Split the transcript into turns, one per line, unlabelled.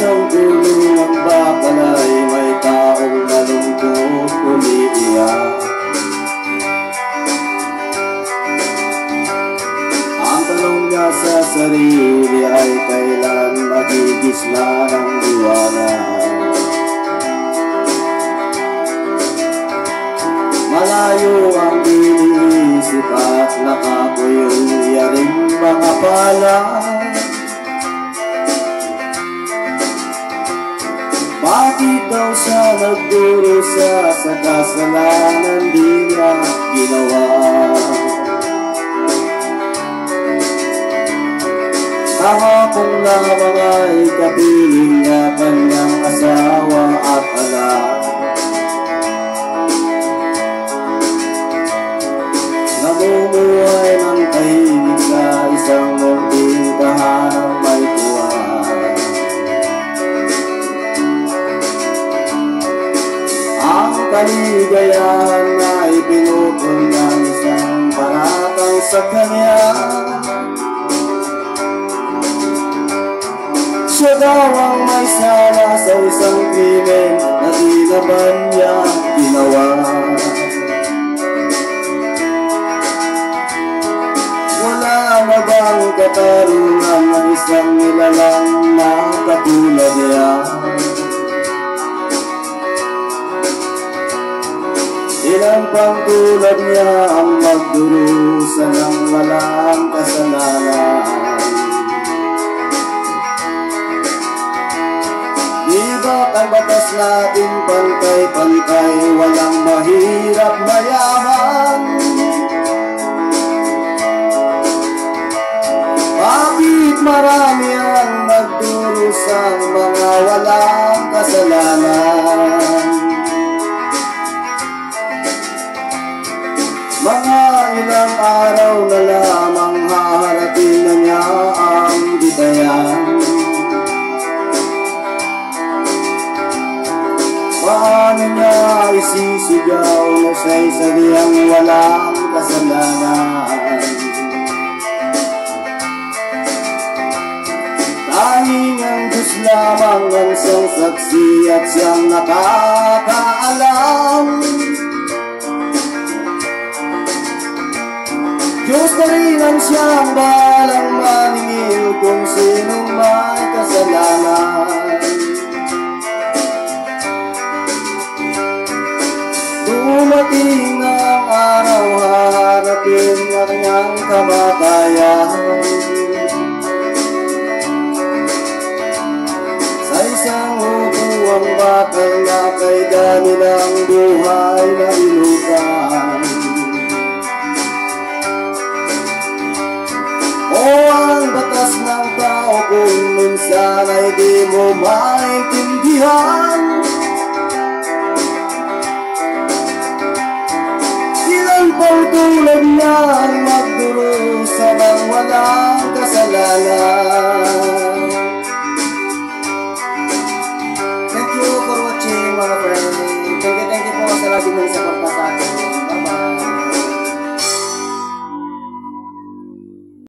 isang dulo ng bakal ay may taong malungkot umiiyak. Ang tanong niya sa sarili ay kailan magigisna ng liwanag. Malayo ang iniisip at nakapuyong yaring mga palad. Bakit daw siya nagdurusa sa kasalanan di niya ginawa? Kahapon lamang ay kapiling niya kanyang asawa at anak. Namumuhay ng tahimik sa isang munting tahanang may tuwan. Ang kaligayahan na ipinukol ng isang paratang sa kanya. Siya daw ang may sala sa isang krimen na di naman niya ginawa. Wala na bang katarungan ng isang nilalang na katulad niya? Ilang pang tulad niya ang magdurusa ng walang kasalanan. Di ba't ang batas natin pantay-pantay, walang mahirap mayaman? Bakit marami ang nagdurusang mga walang kasalanan? Mga ilang araw na lamang haharapin na niya ang bitayan. Paano niya isisigaw na siya'y sadyang walang kasalanan? Tanging ang Diyos lamang ang siyang saksi at siyang nakakaalam. Diyos na rin ang siyang bahalang maningil kung sinong may kasalanan. Dumating na ang araw, haharapin ang kanyang kamatayan. Sa isang upuang bakal na kay kanilang buhay na inutan. O ang batas ng tao kung minsan ay di mo maintindihan. Ilan pang tulad niya ang magdurusa ng walang kasalanan.